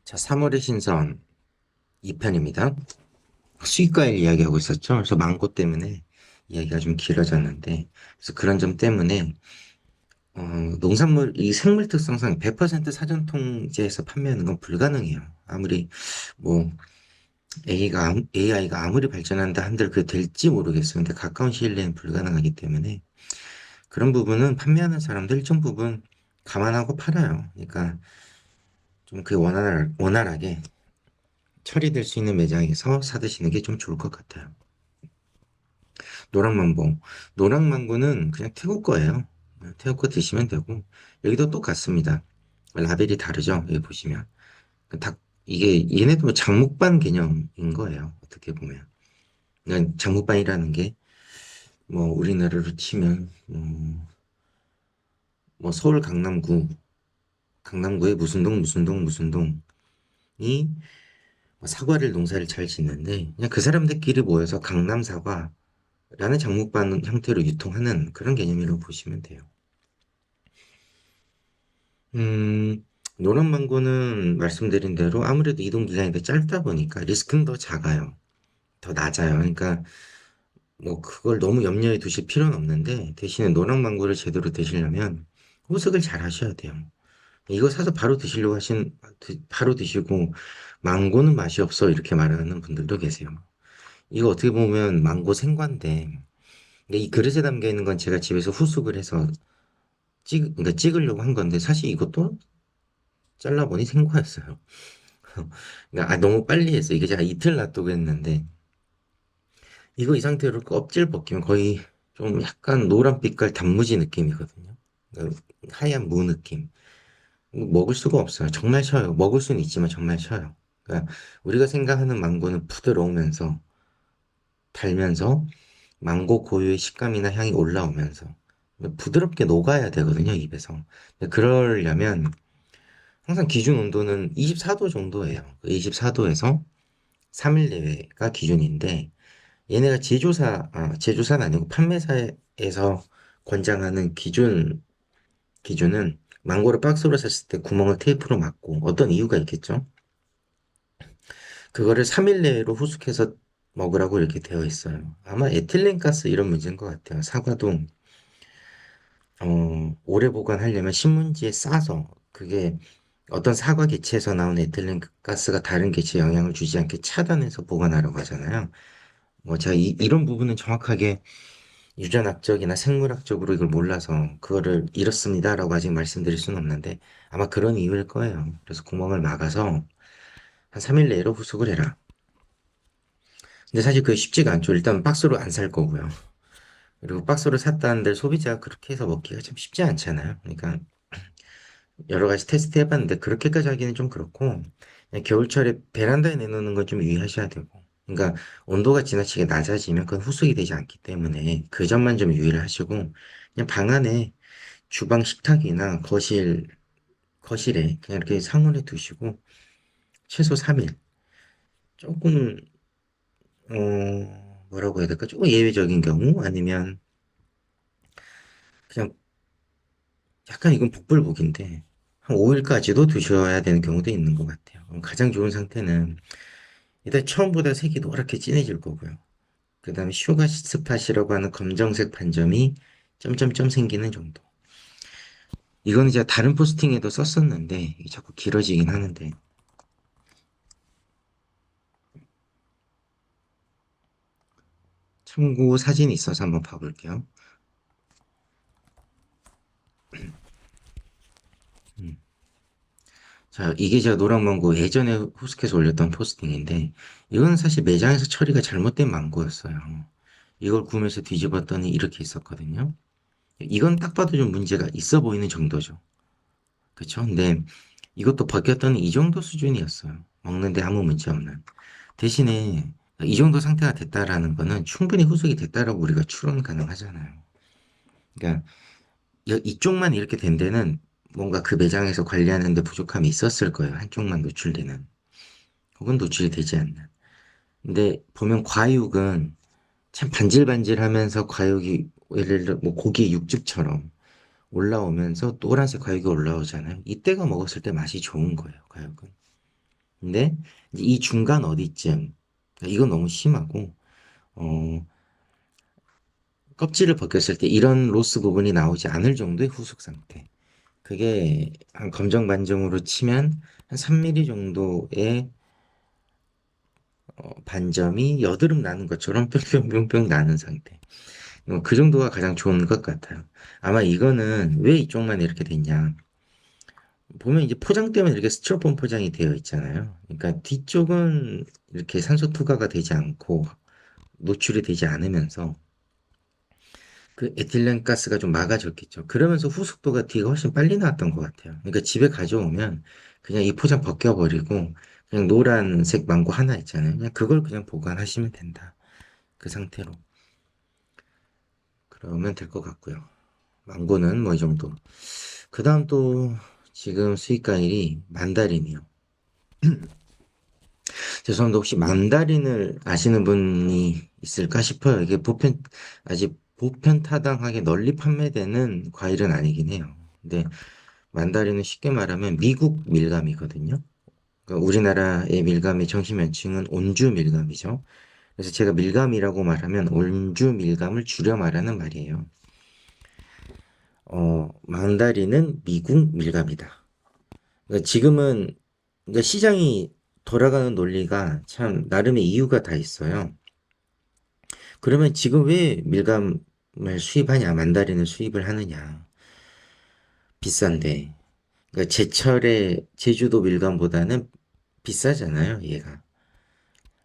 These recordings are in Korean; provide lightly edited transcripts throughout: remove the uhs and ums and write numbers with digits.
자, 3월의 신선 2편입니다. 수익과일 이야기하고 있었죠. 그래서 망고 때문에 이야기가 좀 길어졌는데, 그래서 그런 점 때문에, 농산물, 이 생물 특성상 100% 사전 통제해서 판매하는 건 불가능해요. 아무리, 뭐, AI가 아무리 발전한다 한들 그게 될지 모르겠어요. 근데 가까운 시일 내엔 불가능하기 때문에, 그런 부분은 판매하는 사람들 일정 부분 감안하고 팔아요. 그러니까, 좀 그게 원활하게 처리될 수 있는 매장에서 사드시는 게 좀 좋을 것 같아요. 노랑망고. 노랑망고는 그냥 태국 거예요. 태국 거 드시면 되고, 여기도 똑같습니다. 라벨이 다르죠? 여기 보시면. 그 이게, 얘네도 뭐 장목반 개념인 거예요. 어떻게 보면. 그러니까 장목반이라는 게, 뭐, 우리나라로 치면, 뭐, 서울 강남구의 무슨 동, 무슨 동, 무슨 동이 뭐 사과를 농사를 잘 짓는데, 그냥 그 사람들끼리 모여서 강남 사과라는 장목반 형태로 유통하는 그런 개념이라고 보시면 돼요. 노란 망고는 말씀드린 대로 아무래도 이동 기간이 더 짧다 보니까 리스크는 더 작아요. 더 낮아요. 그러니까 뭐 그걸 너무 염려해 두실 필요는 없는데 대신에 노랑 망고를 제대로 드시려면 후숙을 잘 하셔야 돼요. 이거 사서 바로 드시고 망고는 맛이 없어 이렇게 말하는 분들도 계세요. 이거 어떻게 보면 망고 생과인데 근데 이 그릇에 담겨 있는 건 제가 집에서 후숙을 해서 그러니까 찍으려고 한 건데 사실 이것도 잘라보니 생과였어요. 그러니까 너무 빨리 했어. 이게 제가 이틀 놔두고 했는데 이거 이 상태로 껍질 벗기면 거의 좀 약간 노란빛깔 단무지 느낌이거든요. 그러니까 하얀 무 느낌. 이거 먹을 수가 없어요. 정말 셔요. 먹을 수는 있지만 정말 셔요. 그러니까 우리가 생각하는 망고는 부드러우면서 달면서 망고 고유의 식감이나 향이 올라오면서 부드럽게 녹아야 되거든요, 입에서. 근데 그러려면 항상 기준 온도는 24도 정도예요. 24도에서 3일 내외가 기준인데 얘네가 제조사는 아니고 판매사에서 권장하는 기준은 망고를 박스로 샀을 때 구멍을 테이프로 막고 어떤 이유가 있겠죠? 그거를 3일 내로 후숙해서 먹으라고 이렇게 되어 있어요. 아마 에틸렌 가스 이런 문제인 것 같아요. 사과도 오래 보관하려면 신문지에 싸서 그게 어떤 사과 개체에서 나온 에틸렌 가스가 다른 개체에 영향을 주지 않게 차단해서 보관하라고 하잖아요. 뭐 제가 이런 부분은 정확하게 유전학적이나 생물학적으로 이걸 몰라서 그거를 이렇습니다라고 아직 말씀드릴 수는 없는데 아마 그런 이유일 거예요. 그래서 구멍을 막아서 한 3일 내로 후숙을 해라. 근데 사실 그게 쉽지가 않죠. 일단 박스로 안 살 거고요. 그리고 박스로 샀다는데 소비자가 그렇게 해서 먹기가 참 쉽지 않잖아요. 그러니까 여러 가지 테스트 해봤는데 그렇게까지 하기는 좀 그렇고 그냥 겨울철에 베란다에 내놓는 건 좀 유의하셔야 되고 그러니까 온도가 지나치게 낮아지면 그건 후숙이 되지 않기 때문에 그 점만 좀 유의를 하시고 그냥 방 안에 주방 식탁이나 거실에 그냥 이렇게 상온에 두시고 최소 3일. 조금, 뭐라고 해야 될까? 조금 예외적인 경우 아니면 그냥 약간 이건 복불복인데 한 5일까지도 두셔야 되는 경우도 있는 것 같아요. 가장 좋은 상태는 일단 처음보다 색이 노랗게 진해질 거고요. 그 다음에 슈가 스팟이라고 하는 검정색 반점이 점점점 생기는 정도. 이거는 제가 다른 포스팅에도 썼었는데 이게 자꾸 길어지긴 하는데 참고 사진이 있어서 한번 봐볼게요. 음. 자, 이게 제가 노랑망고 예전에 호스트에서 올렸던 포스팅인데, 이건 사실 매장에서 처리가 잘못된 망고였어요. 이걸 구매해서 뒤집었더니 이렇게 있었거든요. 이건 딱 봐도 좀 문제가 있어 보이는 정도죠. 그쵸? 근데 이것도 벗겼더니 이 정도 수준이었어요. 먹는데 아무 문제 없는. 대신에 이 정도 상태가 됐다라는 거는 충분히 후숙이 됐다라고 우리가 추론 가능하잖아요. 그러니까 이쪽만 이렇게 된 데는 뭔가 그 매장에서 관리하는 데 부족함이 있었을 거예요. 한쪽만 노출되는. 혹은 노출이 되지 않는. 근데 보면 과육은 참 반질반질하면서 과육이 예를 들어 뭐 고기 육즙처럼 올라오면서 노란색 과육이 올라오잖아요. 이때가 먹었을 때 맛이 좋은 거예요. 과육은. 근데 이제 이 중간 어디쯤, 이건 너무 심하고, 어, 껍질을 벗겼을 때 이런 로스 부분이 나오지 않을 정도의 후숙 상태. 그게 한 검정 반점으로 치면 한 3mm 정도의 반점이 여드름 나는 것처럼 뿅뿅뿅뿅 나는 상태. 그 정도가 가장 좋은 것 같아요. 아마 이거는 왜 이쪽만 이렇게 됐냐. 보면 이제 포장 때문에 이렇게 스티로폼 포장이 되어 있잖아요. 그러니까 뒤쪽은 이렇게 산소 투과가 되지 않고 노출이 되지 않으면서 그 에틸렌 가스가 좀 막아졌겠죠. 그러면서 후숙도가 뒤가 훨씬 빨리 나왔던 것 같아요. 그러니까 집에 가져오면 그냥 이 포장 벗겨버리고 그냥 노란색 망고 하나 있잖아요. 그냥 그걸 그냥 보관하시면 된다. 그 상태로. 그러면 될 것 같고요. 망고는 뭐 이 정도. 그 다음 또 지금 수입 과일이 만다린이요. 죄송합니다. 혹시 만다린을 아시는 분이 있을까 싶어요. 이게 아직 보편타당하게 널리 판매되는 과일은 아니긴 해요. 근데 만다린은 쉽게 말하면 미국 밀감이거든요. 그러니까 우리나라의 밀감의 정식 명칭은 온주 밀감이죠. 그래서 제가 밀감이라고 말하면 온주 밀감을 줄여 말하는 말이에요. 만다린은 미국 밀감이다. 그러니까 지금은 그러니까 시장이 돌아가는 논리가 참 나름의 이유가 다 있어요. 그러면 지금 왜 밀감을 수입하냐, 만다린을 수입을 하느냐. 비싼데. 그러니까 제철의 제주도 밀감보다는 비싸잖아요, 얘가.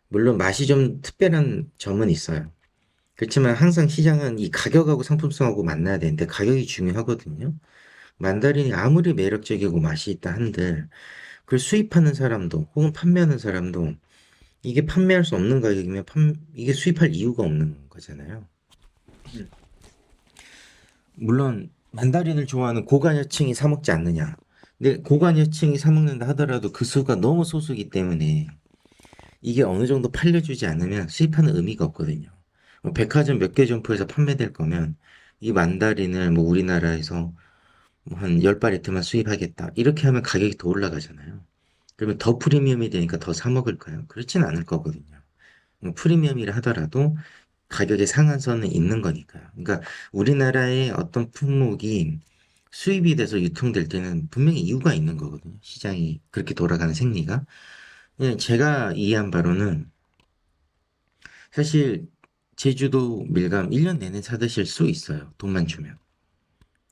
물론 맛이 좀 특별한 점은 있어요. 그렇지만 항상 시장은 이 가격하고 상품성하고 만나야 되는데 가격이 중요하거든요. 만다린이 아무리 매력적이고 맛이 있다 한들 그걸 수입하는 사람도 혹은 판매하는 사람도 이게 판매할 수 없는 가격이면 이게 수입할 이유가 없는 거잖아요. 물론 만다린을 좋아하는 고관여층이 사 먹지 않느냐. 근데 고관여층이 사 먹는다 하더라도 그 수가 너무 소수이기 때문에 이게 어느 정도 팔려주지 않으면 수입하는 의미가 없거든요. 뭐 백화점 몇 개 점포에서 판매될 거면 이 만다린을 뭐 우리나라에서 뭐한 10파레트만 수입하겠다. 이렇게 하면 가격이 더 올라가잖아요. 그러면 더 프리미엄이 되니까 더 사 먹을까요? 그렇진 않을 거거든요. 뭐 프리미엄이라 하더라도 가격의 상한선은 있는 거니까요. 그러니까 우리나라의 어떤 품목이 수입이 돼서 유통될 때는 분명히 이유가 있는 거거든요. 시장이 그렇게 돌아가는 생리가. 제가 이해한 바로는 사실 제주도 밀감 1년 내내 사드실 수 있어요. 돈만 주면.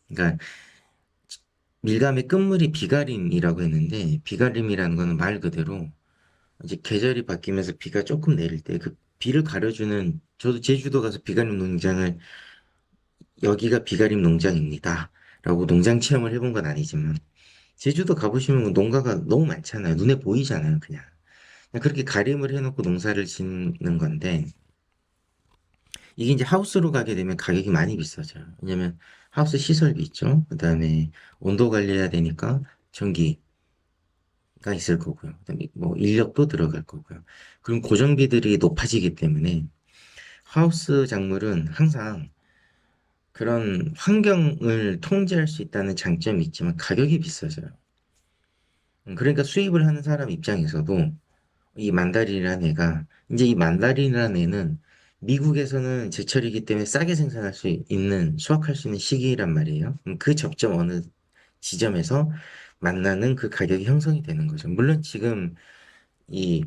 그러니까 밀감의 끝물이 비가림이라고 했는데 비가림이라는 거는 말 그대로 이제 계절이 바뀌면서 비가 조금 내릴 때 그 비를 가려주는 저도 제주도 가서 비가림 농장을 여기가 비가림 농장입니다. 라고 농장 체험을 해본 건 아니지만 제주도 가보시면 농가가 너무 많잖아요. 눈에 보이잖아요, 그냥. 그냥 그렇게 가림을 해놓고 농사를 짓는 건데 이게 이제 하우스로 가게 되면 가격이 많이 비싸져요. 왜냐면 하우스 시설비 있죠. 그다음에 온도 관리해야 되니까 전기가 있을 거고요. 그다음에 뭐 인력도 들어갈 거고요. 그럼 고정비들이 높아지기 때문에 하우스 작물은 항상 그런 환경을 통제할 수 있다는 장점이 있지만 가격이 비싸져요. 그러니까 수입을 하는 사람 입장에서도 이 만다린이라는 애가 이제 이 만다린이라는 애는 미국에서는 제철이기 때문에 싸게 생산할 수 있는 수확할 수 있는 시기란 말이에요. 그 접점 어느 지점에서 만나는 그 가격이 형성이 되는 거죠. 물론 지금 이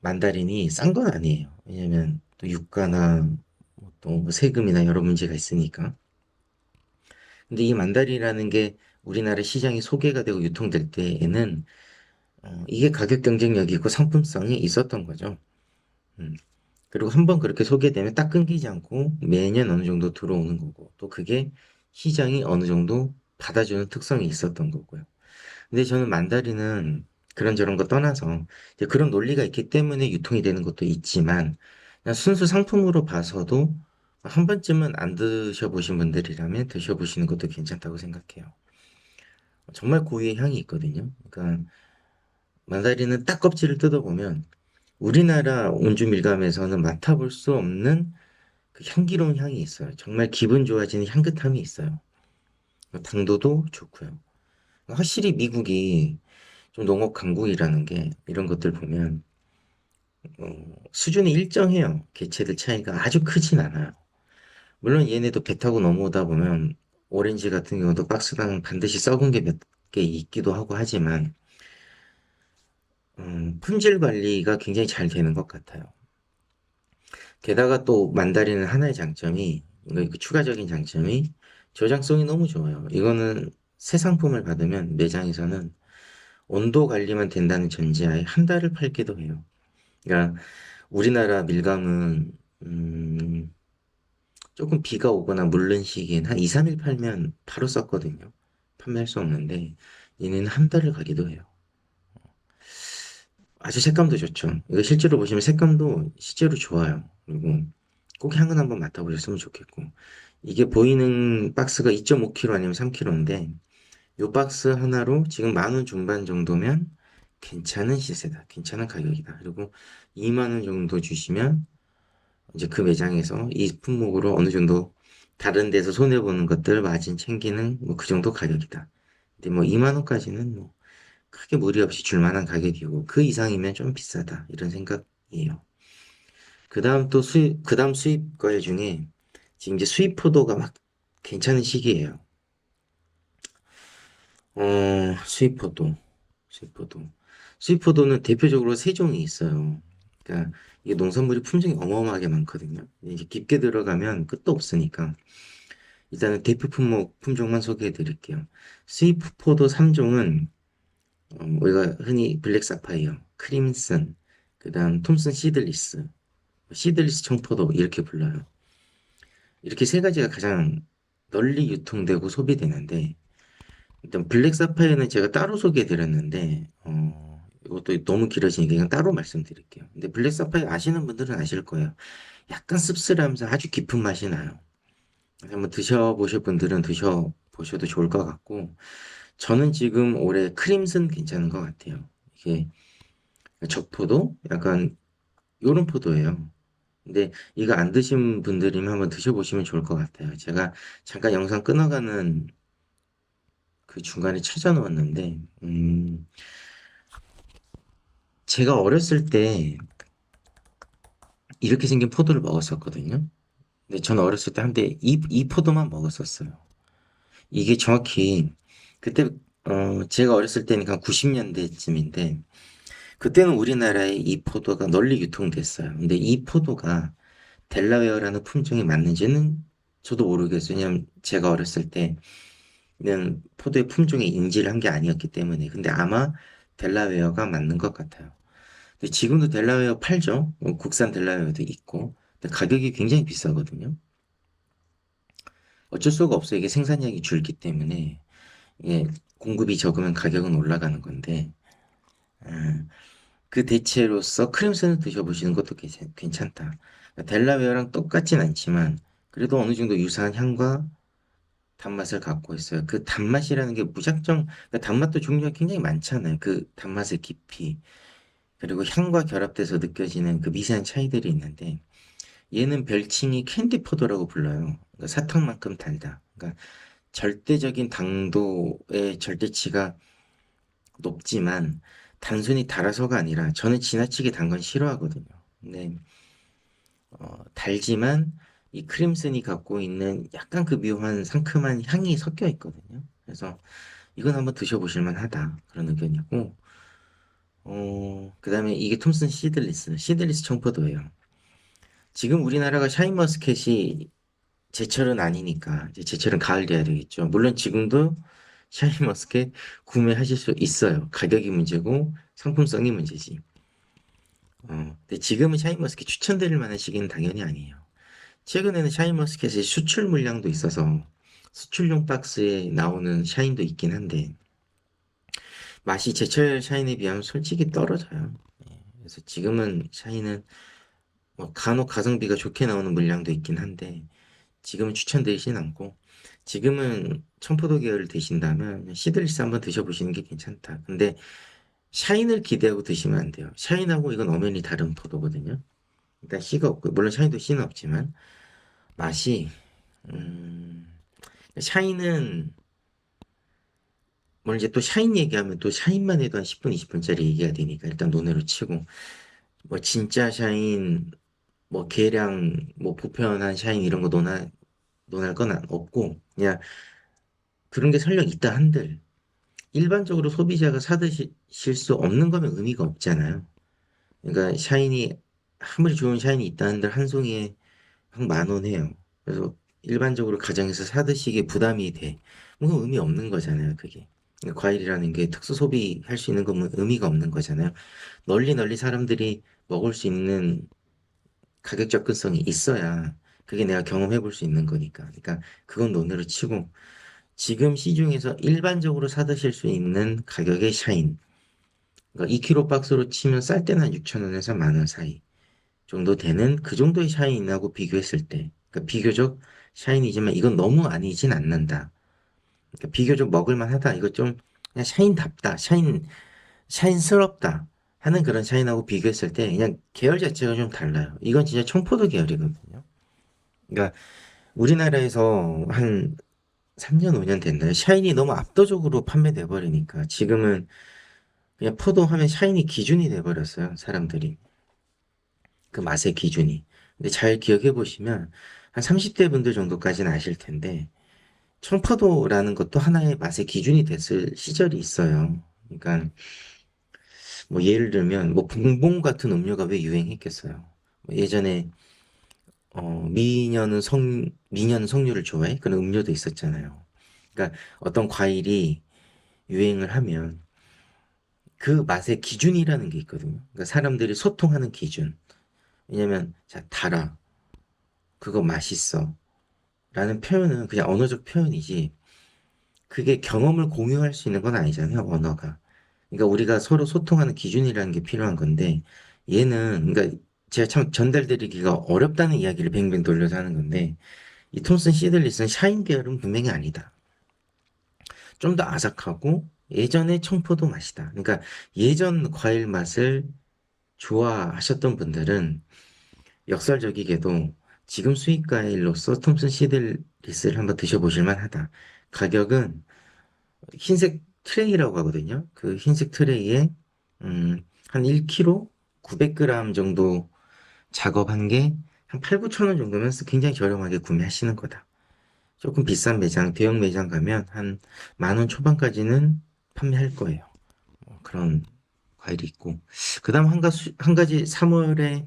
만다린이 싼 건 아니에요. 왜냐면 또 유가나 또 세금이나 여러 문제가 있으니까. 근데 이 만다린이라는 게 우리나라 시장에 소개가 되고 유통될 때에는 이게 가격 경쟁력이 있고 상품성이 있었던 거죠. 음. 그리고 한번 그렇게 소개되면 딱 끊기지 않고 매년 어느 정도 들어오는 거고, 또 그게 시장이 어느 정도 받아주는 특성이 있었던 거고요. 근데 저는 만다린은 그런저런 거 떠나서 이제 그런 논리가 있기 때문에 유통이 되는 것도 있지만, 그냥 순수 상품으로 봐서도 한 번쯤은 안 드셔보신 분들이라면 드셔보시는 것도 괜찮다고 생각해요. 정말 고유의 향이 있거든요. 그러니까 만다린은 딱 껍질을 뜯어보면 우리나라 온주 밀감에서는 맡아볼 수 없는 그 향기로운 향이 있어요. 정말 기분 좋아지는 향긋함이 있어요. 당도도 좋고요. 확실히 미국이 좀 농업 강국이라는 게 이런 것들 보면 수준이 일정해요. 개체들 차이가 아주 크진 않아요. 물론 얘네도 배 타고 넘어오다 보면 오렌지 같은 경우도 박스당 반드시 썩은 게 몇 개 있기도 하고 하지만 품질 관리가 굉장히 잘 되는 것 같아요. 게다가 또 만다린은 하나의 장점이 그 추가적인 장점이 저장성이 너무 좋아요. 이거는 새 상품을 받으면 매장에서는 온도 관리만 된다는 전제하에 한 달을 팔기도 해요. 그러니까 우리나라 밀감은 조금 비가 오거나 물른 시기엔 한 2, 3일 팔면 바로 썼거든요. 판매할 수 없는데 얘는 한 달을 가기도 해요. 아주 색감도 좋죠. 이거 실제로 보시면 색감도 실제로 좋아요. 그리고 꼭 향은 한번 맡아보셨으면 좋겠고. 이게 보이는 박스가 2.5kg 아니면 3kg인데 요 박스 하나로 지금 10,000원 중반 정도면 괜찮은 시세다. 괜찮은 가격이다. 그리고 2만 원 정도 주시면 이제 그 매장에서 이 품목으로 어느 정도 다른 데서 손해보는 것들 마진 챙기는 뭐 그 정도 가격이다. 근데 뭐 2만 원까지는 뭐 크게 무리 없이 줄 만한 가격이고 그 이상이면 좀 비싸다. 이런 생각이에요. 그 다음 수입 과일 중에 지금 이제 수입 포도가 막 괜찮은 시기예요. 수입 포도, 수입 포도. 수입 포도는 대표적으로 세 종이 있어요. 그러니까 이게 농산물이 품종이 어마어마하게 많거든요. 이제 깊게 들어가면 끝도 없으니까 일단은 대표 품목 품종만 소개해 드릴게요. 수입 포도 3종은 우리가 흔히 블랙 사파이어, 크림슨, 그다음 톰슨 시들리스, 시들리스 청포도 이렇게 불러요. 이렇게 세 가지가 가장 널리 유통되고 소비되는데 일단 블랙 사파이어는 제가 따로 소개해 드렸는데 이것도 너무 길어지니까 그냥 따로 말씀드릴게요. 근데 블랙 사파이어 아시는 분들은 아실 거예요. 약간 씁쓸하면서 아주 깊은 맛이 나요. 한번 드셔보실 분들은 드셔보셔도 좋을 것 같고 저는 지금 올해 크림슨 괜찮은 것 같아요. 이게 적포도 약간 요런 포도예요. 근데 이거 안 드신 분들이면 한번 드셔보시면 좋을 것 같아요. 제가 잠깐 영상 끊어가는 그 중간에 찾아 놓았는데, 제가 어렸을 때 이렇게 생긴 포도를 먹었었거든요. 근데 저는 어렸을 때 한때 이 포도만 먹었었어요. 이게 정확히 그때, 제가 어렸을 때니까 90년대쯤인데, 그때는 우리나라에 이 포도가 널리 유통됐어요. 근데 이 포도가 델라웨어라는 품종이 맞는지는 저도 모르겠어요. 왜냐면 제가 어렸을 때는 포도의 품종에 인지를 한 게 아니었기 때문에. 근데 아마 델라웨어가 맞는 것 같아요. 근데 지금도 델라웨어 팔죠. 국산 델라웨어도 있고. 근데 가격이 굉장히 비싸거든요. 어쩔 수가 없어요. 이게 생산량이 줄기 때문에. 이게 공급이 적으면 가격은 올라가는 건데. 아, 그 대체로서 크림슨을 드셔보시는 것도 괜찮다. 그러니까 델라웨어랑 똑같진 않지만 그래도 어느 정도 유사한 향과 단맛을 갖고 있어요. 그 단맛이라는 게 무작정, 그러니까 단맛도 종류가 굉장히 많잖아요. 그 단맛의 깊이, 그리고 향과 결합돼서 느껴지는 그 미세한 차이들이 있는데, 얘는 별칭이 캔디 포도라고 불러요. 그러니까 사탕만큼 달다. 그러니까 절대적인 당도의 절대치가 높지만, 단순히 달아서가 아니라, 저는 지나치게 단 건 싫어하거든요. 근데 달지만 이 크림슨이 갖고 있는 약간 그 묘한 상큼한 향이 섞여 있거든요. 그래서 이건 한번 드셔보실 만하다. 그런 의견이고, 그다음에 이게 톰슨 시들리스 청포도예요. 지금 우리나라가 샤인머스켓이 제철은 아니니까, 이제 제철은 가을 돼야 되겠죠. 물론 지금도 샤인머스켓 구매하실 수 있어요. 가격이 문제고 상품성이 문제지. 근데 지금은 샤인머스켓 추천드릴 만한 시기는 당연히 아니에요. 최근에는 샤인머스켓의 수출 물량도 있어서 수출용 박스에 나오는 샤인도 있긴 한데 맛이 제철 샤인에 비하면 솔직히 떨어져요. 예, 그래서 지금은 샤인은 뭐 간혹 가성비가 좋게 나오는 물량도 있긴 한데 지금은 추천드리진 않고 지금은 청포도 계열을 드신다면 시들리스 한번 드셔보시는 게 괜찮다. 근데 샤인을 기대하고 드시면 안 돼요. 샤인하고 이건 엄연히 다른 포도거든요. 일단 씨가 없고 물론 샤인도 씨는 없지만 맛이 음, 샤인은 뭐 이제 또 샤인 얘기하면 또 샤인만 해도 한 10분, 20분짜리 얘기가 되니까 일단 논외로 치고 뭐 진짜 샤인, 뭐 계량, 뭐 보편한 샤인 이런 거 논할 건 없고 그냥 그런 게 설령 있다 한들 일반적으로 소비자가 사드실 수 없는 거면 의미가 없잖아요. 그러니까 샤인이 아무리 좋은 샤인이 있다 한들 한 송이에 한 10,000원 해요. 그래서 일반적으로 가정에서 사드시기에 부담이 돼. 뭔가 의미 없는 거잖아요, 그게. 그러니까 과일이라는 게 특수 소비할 수 있는 건 의미가 없는 거잖아요. 널리 널리 사람들이 먹을 수 있는 가격 접근성이 있어야 그게 내가 경험해 볼 수 있는 거니까. 그러니까 그건 논으로 치고 지금 시중에서 일반적으로 사드실 수 있는 가격의 샤인. 그러니까 2kg 박스로 치면 쌀 때는 한 6,000원에서 10,000원 사이 정도 되는 그 정도의 샤인하고 비교했을 때, 그러니까 비교적 샤인이지만 이건 너무 아니진 않는다. 그러니까 비교적 먹을만하다. 이거 좀 그냥 샤인답다. 샤인스럽다. 하는 그런 샤인하고 비교했을 때 그냥 계열 자체가 좀 달라요. 이건 진짜 청포도 계열이거든요. 그러니까 우리나라에서 한 3년, 5년 됐나요? 샤인이 너무 압도적으로 판매돼 버리니까 지금은 그냥 포도 하면 샤인이 기준이 돼 버렸어요. 사람들이. 그 맛의 기준이. 근데 잘 기억해 보시면 한 30대 분들 정도까지는 아실 텐데 청포도라는 것도 하나의 맛의 기준이 됐을 시절이 있어요. 그러니까 뭐 예를 들면 뭐 봉봉 같은 음료가 왜 유행했겠어요. 뭐 예전에 미녀는 석류를 좋아해? 그런 음료도 있었잖아요. 그러니까 어떤 과일이 유행을 하면 그 맛의 기준이라는 게 있거든요. 그러니까 사람들이 소통하는 기준. 왜냐면 자 달아, 그거 맛있어 라는 표현은 그냥 언어적 표현이지 그게 경험을 공유할 수 있는 건 아니잖아요, 언어가. 그러니까 우리가 서로 소통하는 기준이라는 게 필요한 건데 얘는 그러니까 제가 참 전달드리기가 어렵다는 이야기를 뱅뱅 돌려서 하는 건데 이 톰슨 시들릿은 샤인 계열은 분명히 아니다. 좀 더 아삭하고 예전의 청포도 맛이다. 그러니까 예전 과일 맛을 좋아하셨던 분들은 역설적이게도 지금 수입 과일로서 톰슨 시들릿을 한번 드셔보실 만하다. 가격은 흰색 트레이라고 하거든요. 그 흰색 트레이에 한 1kg 900g 정도 작업한 게 한 8, 9천 원 정도면 굉장히 저렴하게 구매하시는 거다. 조금 비싼 매장, 대형 매장 가면 한 10,000원 초반까지는 판매할 거예요. 그런 과일이 있고. 그 다음 한 가지 3월에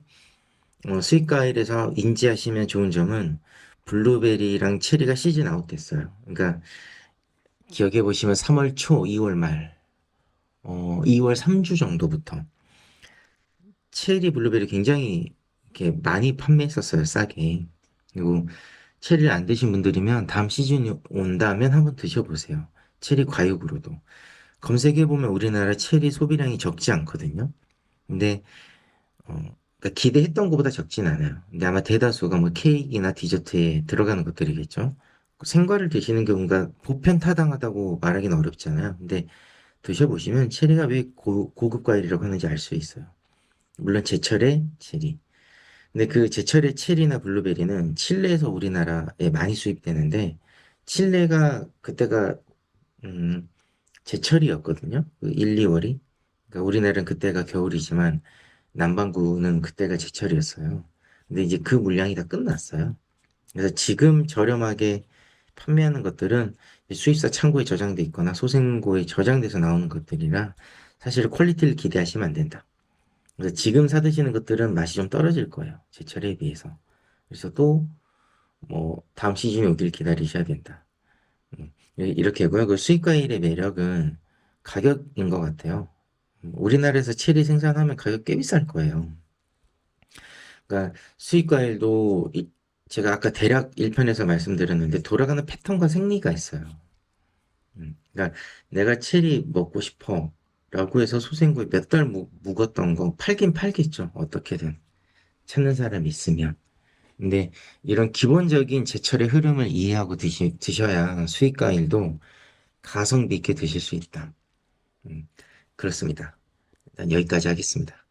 수입 과일에서 인지하시면 좋은 점은 블루베리랑 체리가 시즌 아웃 됐어요. 그러니까 기억해 보시면 3월 초, 2월 말, 2월 3주 정도부터 체리 블루베리 굉장히 이렇게 많이 판매했었어요, 싸게. 그리고 체리를 안 드신 분들이면 다음 시즌이 온다면 한번 드셔보세요. 체리 과육으로도. 검색해보면 우리나라 체리 소비량이 적지 않거든요. 근데, 그러니까 기대했던 것보다 적진 않아요. 근데 아마 대다수가 뭐 케이크나 디저트에 들어가는 것들이겠죠. 생과를 드시는 경우가 보편타당하다고 말하기는 어렵잖아요. 근데 드셔보시면 체리가 왜 고급 과일이라고 하는지 알 수 있어요. 물론 제철의 체리. 근데 그 제철의 체리나 블루베리는 칠레에서 우리나라에 많이 수입되는데 칠레가 그때가 음, 제철이었거든요. 그 1, 2월이. 그러니까 우리나라는 그때가 겨울이지만 남반구는 그때가 제철이었어요. 근데 이제 그 물량이 다 끝났어요. 그래서 지금 저렴하게 판매하는 것들은 수입사 창고에 저장돼 있거나 소생고에 저장돼서 나오는 것들이라 사실 퀄리티를 기대하시면 안 된다. 그래서 지금 사드시는 것들은 맛이 좀 떨어질 거예요. 제철에 비해서. 그래서 또 뭐 다음 시즌이 오길 기다리셔야 된다. 이렇게고요. 그 수입과일의 매력은 가격인 것 같아요. 우리나라에서 체리 생산하면 가격 꽤 비쌀 거예요. 그러니까 수입과일도 제가 아까 대략 1편에서 말씀드렸는데 돌아가는 패턴과 생리가 있어요. 그러니까 내가 체리 먹고 싶어 라고 해서 소생고에 몇 달 묵었던 거 팔긴 팔겠죠. 어떻게든. 찾는 사람이 있으면. 근데 이런 기본적인 제철의 흐름을 이해하고 드셔야 수익 과일도 가성비 있게 드실 수 있다. 음, 그렇습니다. 일단 여기까지 하겠습니다.